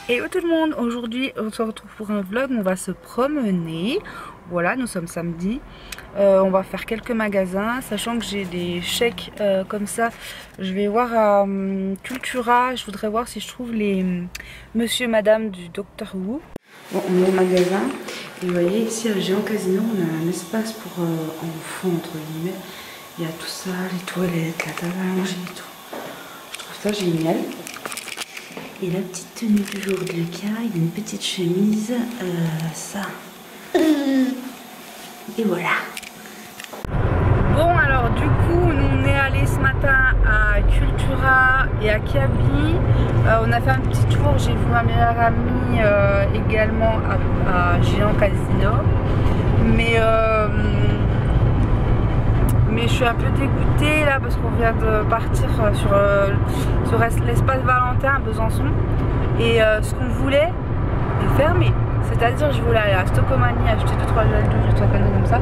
Hello tout le monde, aujourd'hui on se retrouve pour un vlog, on va se promener. Voilà, nous sommes samedi, on va faire quelques magasins, sachant que j'ai des chèques comme ça. Je vais voir à Cultura, je voudrais voir si je trouve les monsieur et madame du Docteur Who. Bon, on est au magasin et vous voyez ici à Géant Casino, on a un espace pour enfants entre guillemets. Il y a tout ça, les toilettes, la table à manger et tout. Je trouve ça génial. Et la petite tenue du jour de Lucas, il a une petite chemise, ça. Et voilà. Bon alors du coup, nous on est allé ce matin à Cultura et à Kiabi. On a fait un petit tour, j'ai vu ma meilleure amie également à Géant Casino. Mais je suis un peu dégoûtée là parce qu'on vient de partir sur l'espace Valentin à Besançon et ce qu'on voulait est fermé. C'est-à-dire je voulais aller à Stocomanie acheter 2-3 gels douche, des conneries comme ça.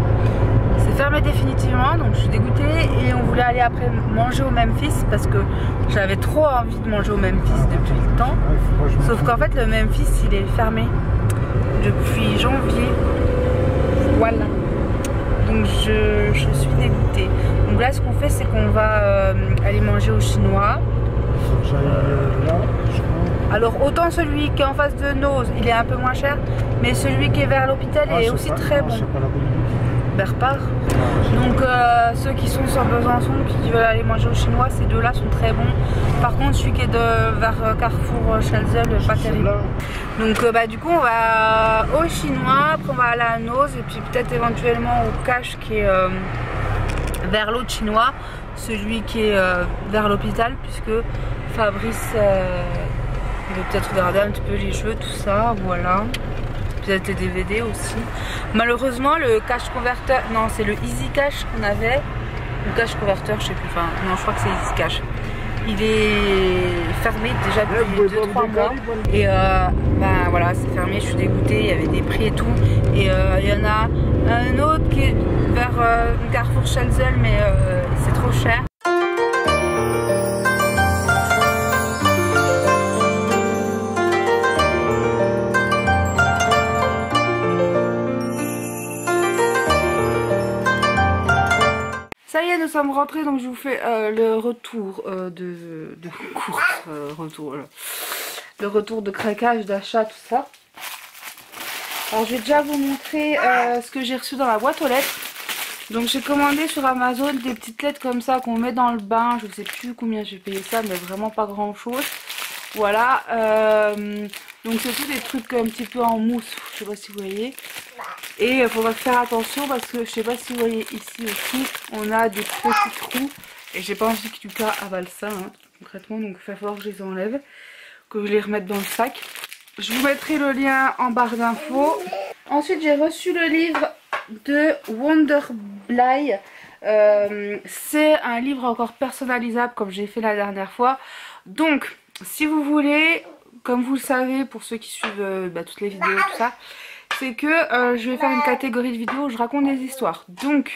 C'est fermé définitivement, donc je suis dégoûtée et on voulait aller après manger au Memphis parce que j'avais trop envie de manger au Memphis depuis le temps. Sauf qu'en fait le Memphis il est fermé depuis janvier. Voilà. Donc je suis dégoûtée. Donc là ce qu'on fait c'est qu'on va aller manger au chinois. Alors autant celui qui est en face de Nose il est un peu moins cher, mais celui qui est vers l'hôpital est aussi très bon. Berpar. Donc ceux qui sont sur Besançon qui veulent aller manger au chinois, ces deux là sont très bons. Par contre celui qui est vers Carrefour Chalzel pas terrible. Donc du coup on va au chinois, après on va aller à Nose et puis peut-être éventuellement au cache qui est vers l'autre chinois, celui qui est vers l'hôpital, puisque Fabrice veut peut-être regarder un petit peu les jeux, tout ça, voilà. Peut-être les DVD aussi. Malheureusement le cash converteur, non c'est le Easy Cash qu'on avait. Le cash converteur je sais plus, enfin non je crois que c'est Easy Cash. Il est fermé déjà depuis 2-3 mois. Et ben voilà c'est fermé, je suis dégoûtée, il y avait des prix et tout. Et il y en a un autre qui est vers Carrefour Chalzel mais c'est trop cher. Ça y est, nous sommes rentrés, donc je vous fais le retour de course, le retour de craquage, d'achat, tout ça. Alors je vais déjà vous montrer ce que j'ai reçu dans la boîte aux lettres. Donc j'ai commandé sur Amazon des petites lettres comme ça qu'on met dans le bain, je ne sais plus combien j'ai payé ça, mais vraiment pas grand chose. Voilà, donc c'est tout des trucs un petit peu en mousse, je sais pas si vous voyez. Et il faudra faire attention parce que je sais pas si vous voyez ici aussi, on a des petits trous. Et j'ai pas envie que Lucas avale ça hein, concrètement, donc il va falloir que je les enlève, que je les remette dans le sac. Je vous mettrai le lien en barre d'infos. Ensuite j'ai reçu le livre de Wonderbly. C'est un livre encore personnalisable comme j'ai fait la dernière fois. Donc si vous voulez, comme vous le savez pour ceux qui suivent toutes les vidéos tout ça, c'est que je vais faire une catégorie de vidéos où je raconte des histoires. Donc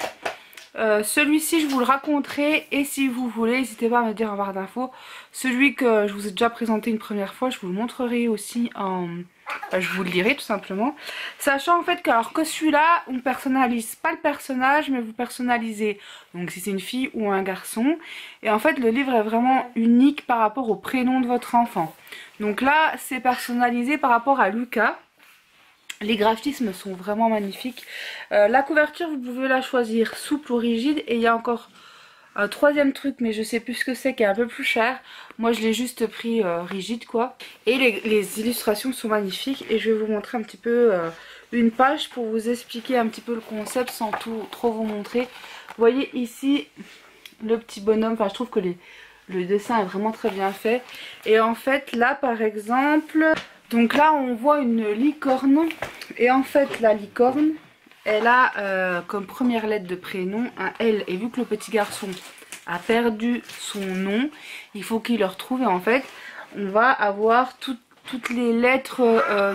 celui-ci je vous le raconterai et si vous voulez n'hésitez pas à me dire en barre d'infos. Celui que je vous ai déjà présenté une première fois je vous le montrerai aussi en... je vous le lirai tout simplement. Sachant en fait que, alors que celui-là on ne personnalise pas le personnage mais vous personnalisez donc si c'est une fille ou un garçon. Et en fait le livre est vraiment unique par rapport au prénom de votre enfant. Donc là c'est personnalisé par rapport à Lucas. Les graphismes sont vraiment magnifiques. La couverture vous pouvez la choisir souple ou rigide. Et il y a encore un troisième truc mais je sais plus ce que c'est qui est un peu plus cher. Moi je l'ai juste pris rigide quoi. Et les illustrations sont magnifiques. Et je vais vous montrer un petit peu une page pour vous expliquer un petit peu le concept sans trop vous montrer. Vous voyez ici le petit bonhomme. Enfin je trouve que le dessin est vraiment très bien fait. Et en fait là par exemple... Donc là on voit une licorne et en fait la licorne elle a comme première lettre de prénom un L et vu que le petit garçon a perdu son nom il faut qu'il le retrouve et en fait on va avoir toutes les lettres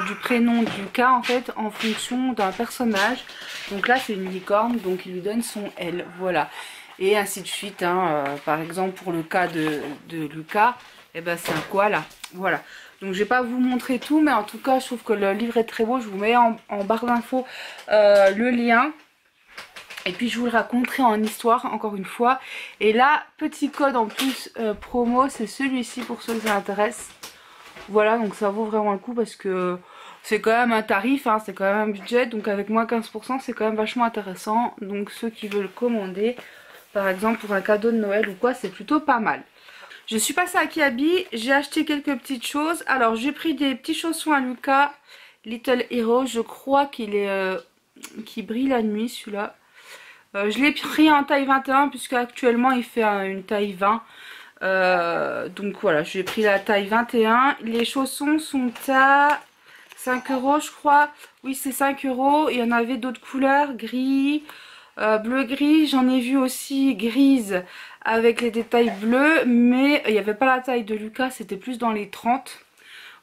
du prénom du cas en fait en fonction d'un personnage. Donc là c'est une licorne donc il lui donne son L, voilà, et ainsi de suite hein. Par exemple pour le cas de Lucas, et ben c'est un koala, voilà. Donc je vais pas vous montrer tout, mais en tout cas je trouve que le livre est très beau. Je vous mets en barre d'infos le lien. Et puis je vous le raconterai en histoire encore une fois. Et là, petit code en plus promo, c'est celui-ci pour ceux que ça intéresse. Voilà, donc ça vaut vraiment le coup parce que c'est quand même un tarif, hein, c'est quand même un budget. Donc avec moins 15%, c'est quand même vachement intéressant. Donc ceux qui veulent commander, par exemple pour un cadeau de Noël ou quoi, c'est plutôt pas mal. Je suis passée à Kiabi, j'ai acheté quelques petites choses. Alors j'ai pris des petits chaussons à Lucas, Little Hero. Je crois qu'il est qui brille la nuit celui-là. Je l'ai pris en taille 21 puisque actuellement il fait une taille 20. Donc voilà, j'ai pris la taille 21. Les chaussons sont à 5 € je crois. Oui, c'est 5 €. Il y en avait d'autres couleurs, gris, bleu gris. J'en ai vu aussi grise avec les détails bleus, mais il n'y avait pas la taille de Lucas, c'était plus dans les 30.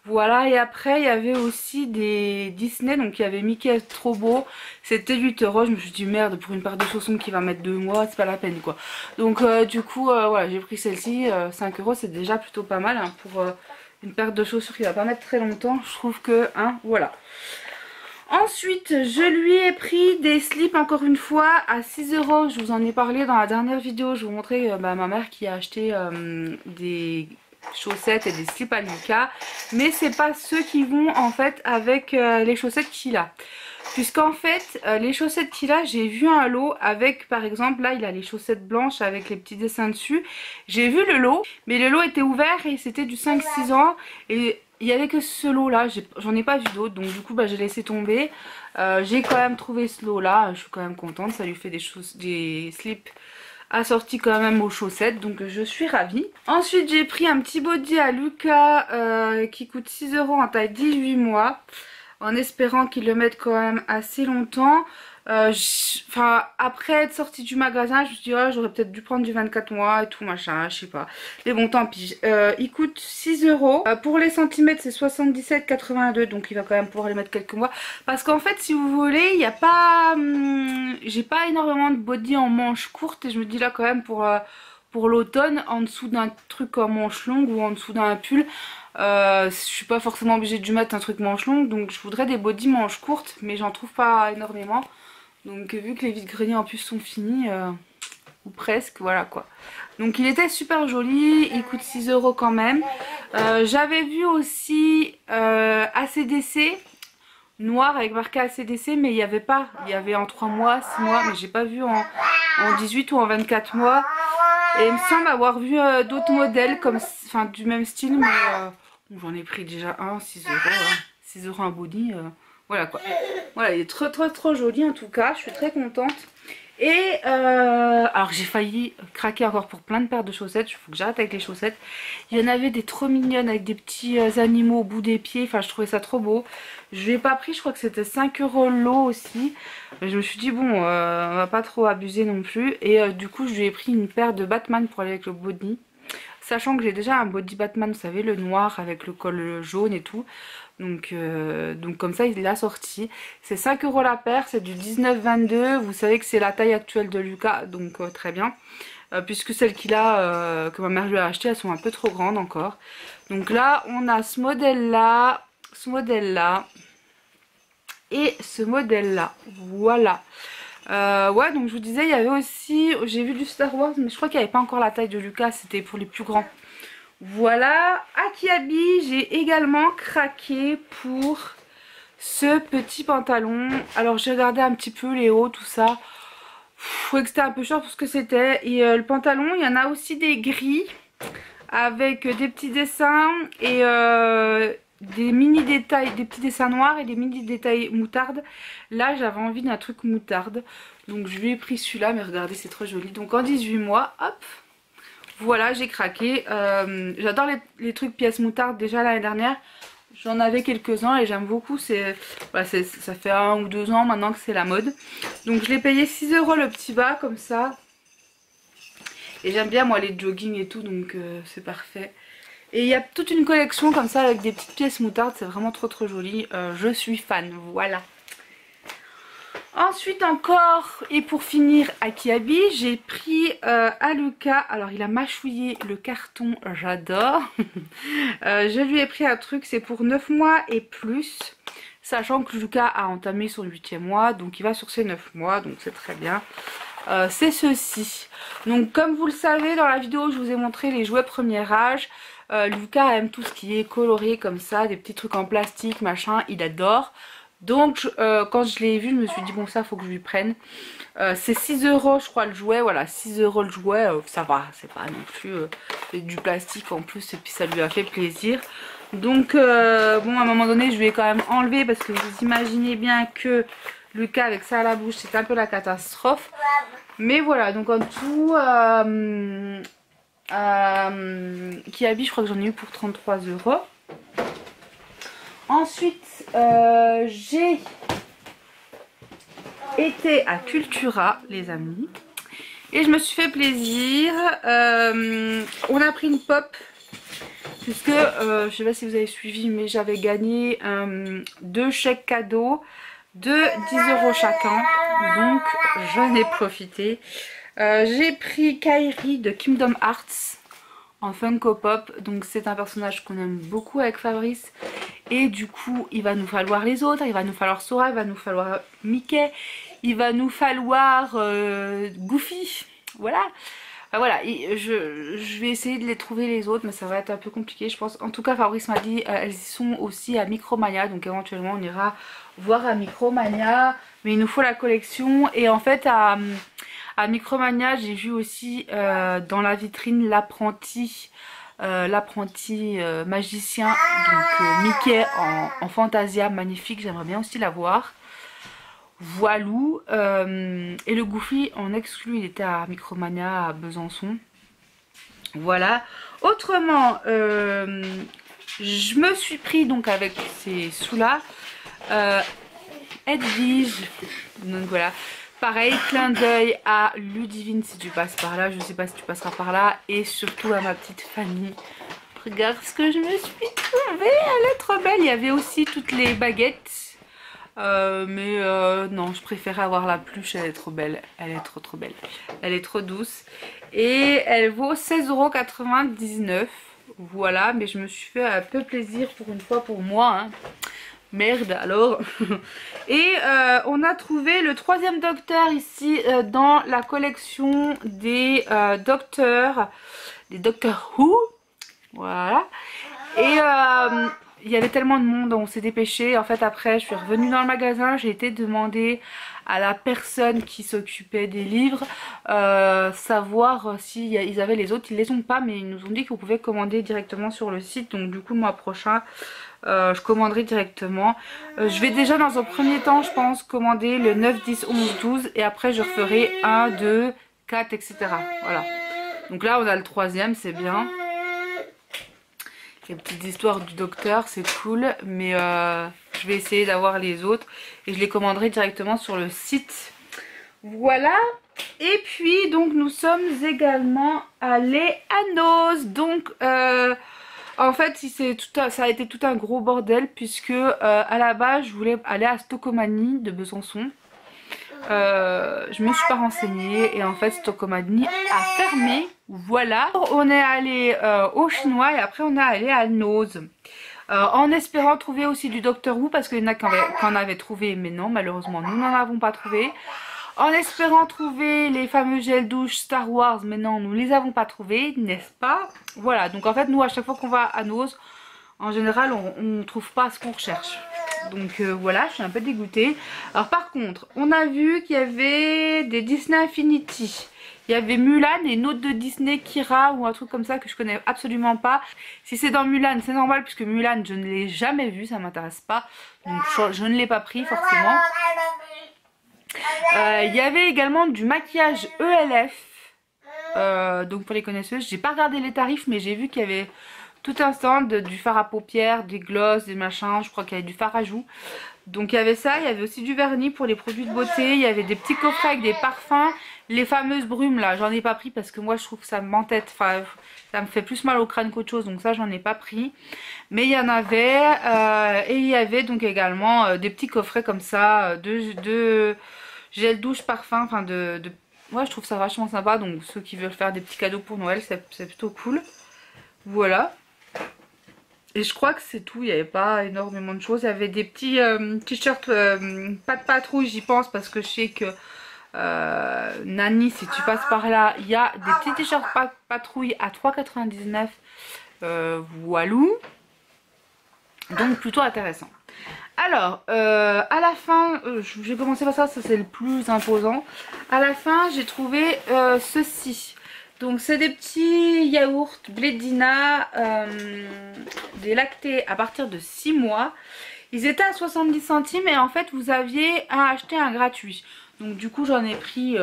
Voilà, et après il y avait aussi des Disney, donc il y avait Mickey trop beau, c'était 8 €. Je me suis dit merde, pour une paire de chaussons qui va mettre 2 mois, c'est pas la peine quoi. Donc du coup voilà, j'ai pris celle-ci, 5 € c'est déjà plutôt pas mal hein, pour une paire de chaussures qui va pas mettre très longtemps, je trouve que hein, voilà. Ensuite je lui ai pris des slips encore une fois à 6 €, je vous en ai parlé dans la dernière vidéo, je vous montrais ma mère qui a acheté des chaussettes et des slips à Lucas, mais c'est pas ceux qui vont en fait avec les chaussettes qu'il a, puisqu'en fait les chaussettes qu'il a, j'ai vu un lot avec, par exemple là il a les chaussettes blanches avec les petits dessins dessus, j'ai vu le lot mais le lot était ouvert et c'était du 5-6 ans et il y avait que ce lot là, j'en ai pas vu d'autres, donc du coup bah, j'ai laissé tomber. J'ai quand même trouvé ce lot là, je suis quand même contente, ça lui fait des slips assorti quand même aux chaussettes, donc je suis ravie. Ensuite j'ai pris un petit body à Lucas qui coûte 6 € en taille 18 mois, en espérant qu'il le mette quand même assez longtemps. Enfin après être sortie du magasin je me suis dit oh, j'aurais peut-être dû prendre du 24 mois et tout machin, je sais pas, mais bon tant pis. Il coûte 6 €. Pour les centimètres c'est 77,82, donc il va quand même pouvoir les mettre quelques mois, parce qu'en fait si vous voulez il n'y a pas j'ai pas énormément de body en manches courtes, et je me dis là quand même pour l'automne, en dessous d'un truc en manche longue ou en dessous d'un pull, je suis pas forcément obligée de lui mettre un truc manche longue, donc je voudrais des body manches courtes, mais j'en trouve pas énormément. Donc vu que les vides-greniers en plus sont finis, ou presque, voilà quoi. Donc il était super joli, il coûte 6 € quand même. J'avais vu aussi ACDC, noir avec marqué ACDC, mais il n'y avait pas. Il y avait en 3 mois, 6 mois, mais j'ai pas vu en 18 ou en 24 mois. Et il me semble avoir vu d'autres modèles comme, enfin, du même style, mais j'en ai pris déjà un, 6 €, 6 € un body. Voilà quoi. Voilà, il est trop joli en tout cas, je suis très contente. Et alors j'ai failli craquer encore pour plein de paires de chaussettes, il faut que j'arrête avec les chaussettes. Il y en avait des trop mignonnes avec des petits animaux au bout des pieds, enfin je trouvais ça trop beau. Je l'ai pas pris, je crois que c'était 5 € l'eau aussi. Mais je me suis dit bon, on va pas trop abuser non plus. Et du coup je lui ai pris une paire de Batman pour aller avec le body. Sachant que j'ai déjà un body Batman, vous savez, le noir avec le col jaune et tout. Donc comme ça il l'a sorti. C'est 5 € la paire, c'est du 19-22. Vous savez que c'est la taille actuelle de Lucas, donc très bien. Puisque celles qu'il a, que ma mère lui a acheté, elles sont un peu trop grandes encore. Donc là on a ce modèle là, et ce modèle là. Voilà. Ouais, donc je vous disais, il y avait aussi, j'ai vu du Star Wars, mais je crois qu'il n'y avait pas encore la taille de Lucas, c'était pour les plus grands. Voilà, à Kiabi, j'ai également craqué pour ce petit pantalon. Alors j'ai regardé un petit peu les hauts, tout ça. Je trouvais que c'était un peu cher pour ce que c'était. Et le pantalon, il y en a aussi des gris avec des petits dessins et des mini détails, des petits dessins noirs et des mini détails moutarde. Là j'avais envie d'un truc moutarde, donc je lui ai pris celui-là, mais regardez c'est trop joli. Donc en 18 mois, hop, voilà j'ai craqué. J'adore les trucs pièces moutarde, déjà l'année dernière j'en avais quelques-uns et j'aime beaucoup. Voilà, ça fait 1 ou 2 ans maintenant que c'est la mode. Donc je l'ai payé 6 € le petit bas comme ça. Et j'aime bien moi les jogging et tout, donc c'est parfait. Et il y a toute une collection comme ça avec des petites pièces moutarde, c'est vraiment trop joli. Je suis fan, voilà. Ensuite encore, et pour finir à Kiabi, j'ai pris à Lucas, alors il a mâchouillé le carton, j'adore. Je lui ai pris un truc, c'est pour 9 mois et plus, sachant que Lucas a entamé son 8e mois, donc il va sur ses 9 mois, donc c'est très bien. C'est ceci. Donc comme vous le savez, dans la vidéo je vous ai montré les jouets premier âge. Lucas aime tout ce qui est coloré comme ça, des petits trucs en plastique, machin, il adore. Donc quand je l'ai vu, je me suis dit bon ça faut que je lui prenne. C'est 6 € je crois le jouet, voilà 6 € le jouet, ça va, c'est pas non plus du plastique en plus et puis ça lui a fait plaisir. Donc bon à un moment donné je lui ai quand même enlevé parce que vous imaginez bien que Lucas avec ça à la bouche c'est un peu la catastrophe. Mais voilà, donc en tout Kiabi je crois que j'en ai eu pour 33 €. Ensuite, j'ai été à Cultura, les amis, et je me suis fait plaisir. On a pris une pop, puisque, je sais pas si vous avez suivi, mais j'avais gagné 2 chèques cadeaux de 10 € chacun, donc j'en ai profité. J'ai pris Kairi de Kingdom Hearts en Funko Pop, donc c'est un personnage qu'on aime beaucoup avec Fabrice. Et du coup il va nous falloir les autres, il va nous falloir Sora, il va nous falloir Mickey, il va nous falloir Goofy, voilà. Enfin, voilà, et je vais essayer de les trouver les autres mais ça va être un peu compliqué je pense. En tout cas Fabrice m'a dit elles y sont aussi à Micromania, donc éventuellement on ira voir à Micromania. Mais il nous faut la collection et en fait à Micromania j'ai vu aussi dans la vitrine l'apprenti magicien, donc Mickey en Fantasia, magnifique, j'aimerais bien aussi la voir. Voilou, et le Goofy en exclu, il était à Micromania à Besançon. Voilà. Autrement, je me suis pris donc avec ces sous-là Edwige, donc voilà. Pareil, clin d'œil à Ludivine si tu passes par là, je sais pas si tu passeras par là, et surtout à ma petite Fanny. Regarde ce que je me suis trouvée, elle est trop belle. Il y avait aussi toutes les baguettes, mais non, je préférais avoir la pluche, elle est trop belle, elle est trop belle, elle est trop douce. Et elle vaut 16,99 €, voilà, mais je me suis fait un peu plaisir pour une fois pour moi, hein. Merde alors. Et on a trouvé le 3e docteur ici dans la collection des docteurs Who. Voilà. Et il y avait tellement de monde, on s'est dépêché. En fait après je suis revenue dans le magasin, j'ai été demander à la personne qui s'occupait des livres savoir si ils avaient les autres. Ils les ont pas mais ils nous ont dit qu'on pouvait commander directement sur le site. Donc du coup le mois prochain je commanderai directement. Je vais déjà dans un premier temps je pense commander le 9, 10, 11, 12 et après je referai 1, 2, 4 etc. Voilà. Donc là on a le 3e, c'est bien. Les petites histoires du docteur, c'est cool, mais je vais essayer d'avoir les autres et je les commanderai directement sur le site. Voilà. Et puis donc nous sommes également allés à Noz. Donc en fait ça a été tout un gros bordel puisque à la base je voulais aller à Stocomanie de Besançon. Je me suis pas renseignée et en fait Stocomanie a fermé. Voilà, on est allé au chinois et après on est allé à Noz. En espérant trouver aussi du Doctor Who parce qu'il y en a qui en avaient trouvé mais non malheureusement nous n'en avons pas trouvé. En espérant trouver les fameux gels douche Star Wars mais non nous les avons pas trouvés, n'est-ce pas? Voilà, donc en fait nous à chaque fois qu'on va à Noz en général on ne trouve pas ce qu'on recherche. Donc voilà, je suis un peu dégoûtée. Alors par contre, on a vu qu'il y avait des Disney Infinity. Il y avait Mulan et une autre de Disney, Kira ou un truc comme ça que je connais absolument pas. Si c'est dans Mulan, c'est normal puisque Mulan, je ne l'ai jamais vu, ça m'intéresse pas. Donc je ne l'ai pas pris forcément. Il y avait également du maquillage ELF. Donc pour les connaisseuses, j'ai pas regardé les tarifs mais j'ai vu qu'il y avait tout un stand, du fard à paupières, des glosses, des machins, je crois qu'il y avait du fard à joues. Donc il y avait ça, il y avait aussi du vernis pour les produits de beauté, il y avait des petits coffrets avec des parfums. Les fameuses brumes là, j'en ai pas pris parce que moi je trouve que ça m'entête, enfin ça me fait plus mal au crâne qu'autre chose, donc ça j'en ai pas pris. Mais il y en avait, et il y avait donc également des petits coffrets comme ça, de gel douche parfum, enfin ouais, je trouve ça vachement sympa, donc ceux qui veulent faire des petits cadeaux pour Noël, c'est plutôt cool. Voilà. Et je crois que c'est tout, il n'y avait pas énormément de choses. Il y avait des petits t-shirts, pas de patrouille, j'y pense, parce que je sais que Nani, si tu passes par là, il y a des petits t-shirts patrouille à 3,99 €. Voilou. Donc plutôt intéressant. Alors, à la fin, j'ai commencé par ça, c'est le plus imposant. À la fin, j'ai trouvé ceci. Donc c'est des petits yaourts Blédina, des lactés à partir de 6 mois. Ils étaient à 70 centimes et en fait vous aviez à acheter un gratuit. Donc du coup j'en ai pris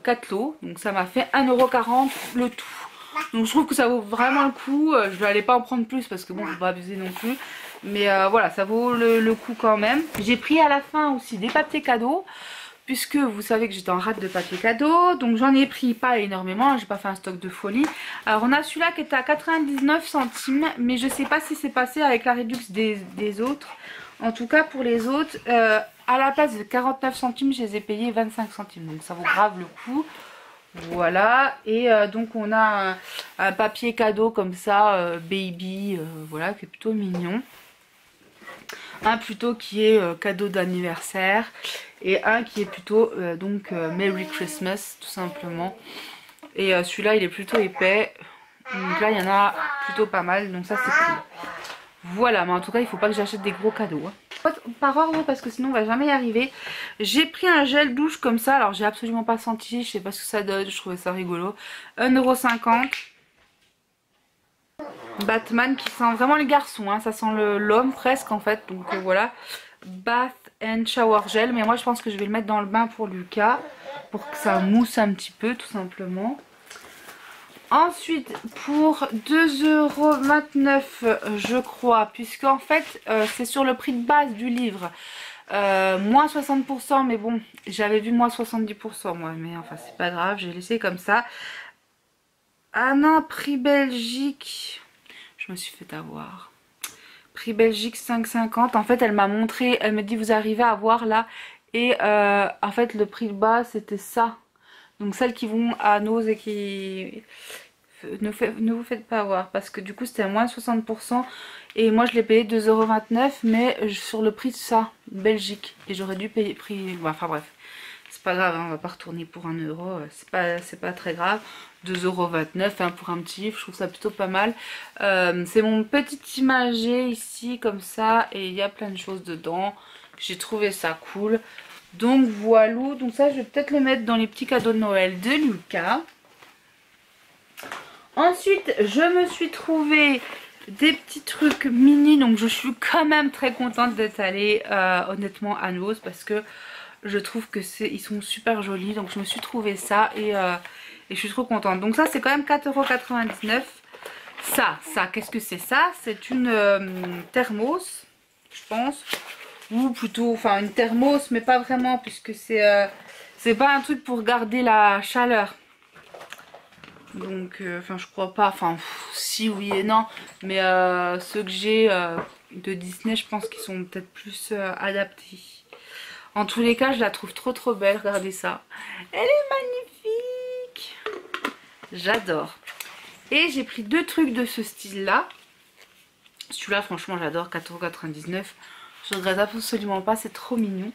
4 lots. Donc ça m'a fait 1,40 € le tout. Donc je trouve que ça vaut vraiment le coup. Je vais aller pas en prendre plus parce que bon, faut pas abuser non plus. Mais voilà, ça vaut le coup quand même. J'ai pris à la fin aussi des papiers cadeaux. Puisque vous savez que j'étais en rate de papier cadeau. Donc j'en ai pris pas énormément. J'ai pas fait un stock de folie. Alors on a celui-là qui était à 99 centimes. Mais je sais pas si c'est passé avec la réduction des autres. En tout cas pour les autres, à la place de 49 centimes, je les ai payés 25 centimes. Donc ça vaut grave le coup. Voilà. Et donc on a un papier cadeau comme ça, baby. Voilà, qui est plutôt mignon. Un plutôt qui est cadeau d'anniversaire et un qui est plutôt donc Merry Christmas tout simplement. Et celui-là il est plutôt épais, donc là il y en a plutôt pas mal, donc ça c'est cool. Voilà, mais en tout cas il faut pas que j'achète des gros cadeaux hein. Par ordre parce que sinon on va jamais y arriver. J'ai pris un gel douche comme ça, alors j'ai absolument pas senti, je sais pas ce que ça donne, je trouvais ça rigolo. 1,50 €. Batman qui sent vraiment les garçons, hein. Ça sent l'homme presque en fait, donc voilà. Bath and Shower Gel, mais moi je pense que je vais le mettre dans le bain pour Lucas, pour que ça mousse un petit peu tout simplement. Ensuite pour 2,29 € je crois, puisque en fait c'est sur le prix de base du livre. Moins 60%, mais bon j'avais vu moins 70% moi, mais enfin c'est pas grave, j'ai laissé comme ça. Ah non, prix Belgique, je me suis fait avoir. Prix Belgique 5,50. En fait elle m'a montré, elle me dit vous arrivez à voir là. Et en fait le prix de base c'était ça. Donc celles qui vont à Nose et qui... Ne vous faites pas avoir. Parce que du coup c'était à moins de 60%. Et moi je l'ai payé 2,29 €. Mais sur le prix de ça, Belgique. Et j'aurais dû payer prix... Enfin bref. C'est pas grave, hein, on va pas retourner pour 1 €. C'est pas très grave. 2,29 € hein, pour un petit livre, je trouve ça plutôt pas mal. C'est mon petit imagé ici comme ça et il y a plein de choses dedans. J'ai trouvé ça cool. Donc voilà, donc ça je vais peut-être le mettre dans les petits cadeaux de Noël de Lucas. Ensuite je me suis trouvé des petits trucs mini, donc je suis quand même très contente d'être allée honnêtement à Nose parce que je trouve que ils sont super jolis. Donc je me suis trouvé ça et je suis trop contente. Donc ça c'est quand même 4,99 €. Ça, qu'est-ce que c'est ça? C'est une thermos, je pense. Ou plutôt, enfin une thermos, mais pas vraiment, puisque c'est pas un truc pour garder la chaleur. Donc, enfin je crois pas, enfin si oui et non. Mais ceux que j'ai de Disney, je pense qu'ils sont peut-être plus adaptés. En tous les cas, je la trouve trop belle, regardez ça. Elle est magnifique. J'adore. Et j'ai pris deux trucs de ce style-là. Celui-là, franchement, j'adore, 4,99 €. Je regrette absolument pas, c'est trop mignon.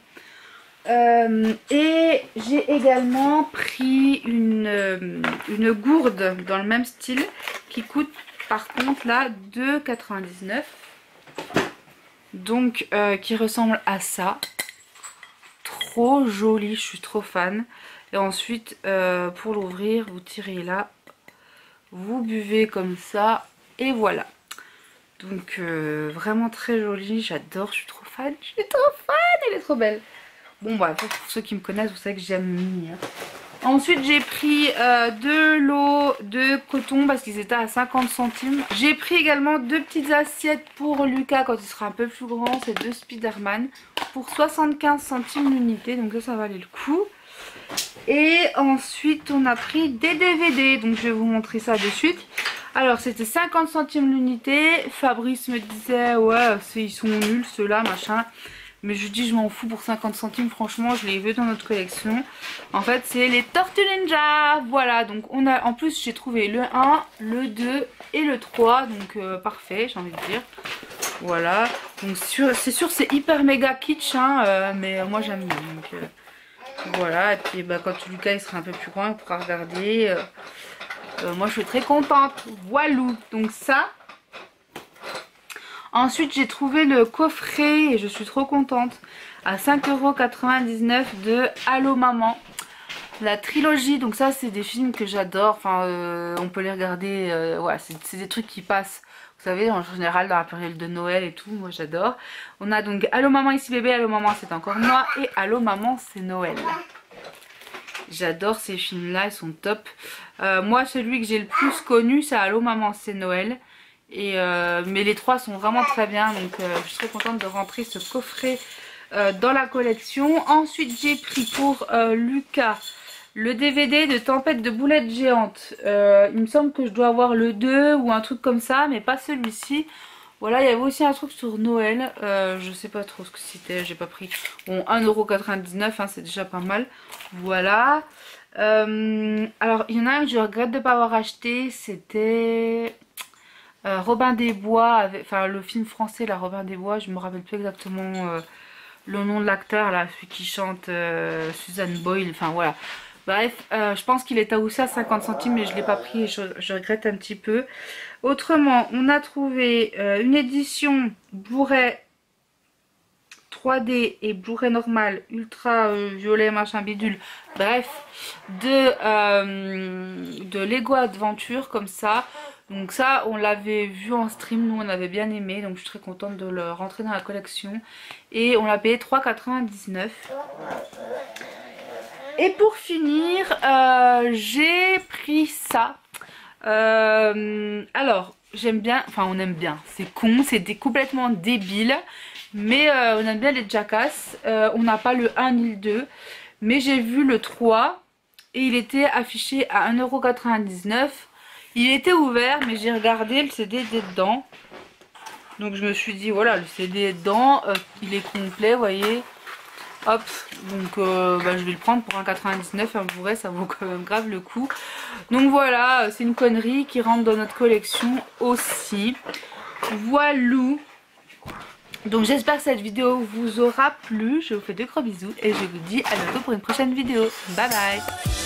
Et j'ai également pris une gourde dans le même style qui coûte par contre là 2,99 €. Donc qui ressemble à ça. Trop joli, je suis trop fan. Et ensuite pour l'ouvrir vous tirez là, vous buvez comme ça et voilà. Donc vraiment très jolie, j'adore, je suis trop fan, elle est trop belle. Bon bah pour ceux qui me connaissent vous savez que j'aime mini hein. Ensuite j'ai pris deux lots de coton parce qu'ils étaient à 50 centimes. J'ai pris également deux petites assiettes pour Lucas quand il sera un peu plus grand, c'est deux Spider-Man pour 75 centimes l'unité, donc ça valait le coup. Et ensuite on a pris des DVD, donc je vais vous montrer ça de suite. Alors c'était 50 centimes l'unité, Fabrice me disait ouais ils sont nuls ceux-là machin. Mais je dis je m'en fous pour 50 centimes, franchement je les veux dans notre collection. En fait c'est les Tortues Ninja. Voilà, donc on a, en plus j'ai trouvé le 1, le 2 et le 3. Donc parfait, j'ai envie de dire. Voilà, donc c'est sûr c'est hyper méga kitsch hein, mais moi j'aime bien. Donc voilà, et puis bah, quand Lucas il sera un peu plus grand il pourra regarder. Moi je suis très contente. Voilou, donc ça. Ensuite j'ai trouvé le coffret et je suis trop contente à 5,99 € de Allô Maman, la trilogie. Donc ça c'est des films que j'adore, enfin on peut les regarder, voilà, c'est des trucs qui passent, vous savez, en général dans la période de Noël et tout, moi j'adore. On a donc Allô Maman ici bébé, Allô Maman c'est encore moi et Allô Maman c'est Noël. J'adore ces films là, ils sont top. Moi celui que j'ai le plus connu c'est Allô Maman c'est Noël. Et mais les trois sont vraiment très bien, donc je suis très contente de rentrer ce coffret dans la collection. Ensuite j'ai pris pour Lucas le DVD de Tempête de boulettes géantes. Il me semble que je dois avoir le 2 ou un truc comme ça, mais pas celui-ci. Voilà, il y avait aussi un truc sur Noël, je sais pas trop ce que c'était, j'ai pas pris. Bon, 1,99 €, hein, c'est déjà pas mal. Voilà. Alors il y en a un que je regrette de ne pas avoir acheté, c'était... Robin des Bois, enfin le film français là, Robin des Bois, je me rappelle plus exactement le nom de l'acteur là, celui qui chante Suzanne Boyle, enfin voilà. Bref, je pense qu'il était aussi à 50 centimes mais je l'ai pas pris et je regrette un petit peu. Autrement, on a trouvé une édition Blu-ray 3D et Blu-ray normal, ultra violet machin bidule, bref, de Lego Adventure comme ça. Donc ça on l'avait vu en stream, nous on avait bien aimé, donc je suis très contente de le rentrer dans la collection. Et on l'a payé 3,99 €. Et pour finir j'ai pris ça. Alors j'aime bien, enfin on aime bien, c'est con, c'était complètement débile. Mais on aime bien les Jackass. On n'a pas le 1 ni le 2. Mais j'ai vu le 3 et il était affiché à 1,99 €. Il était ouvert mais j'ai regardé, le CD était dedans. Donc je me suis dit voilà, le CD est dedans, il est complet, vous voyez. Hop, donc bah, je vais le prendre pour 1,99 €, un Blu-ray, ça vaut quand même grave le coup. Donc voilà, c'est une connerie qui rentre dans notre collection aussi. Voilou. Donc j'espère que cette vidéo vous aura plu, je vous fais de gros bisous et je vous dis à bientôt pour une prochaine vidéo. Bye bye.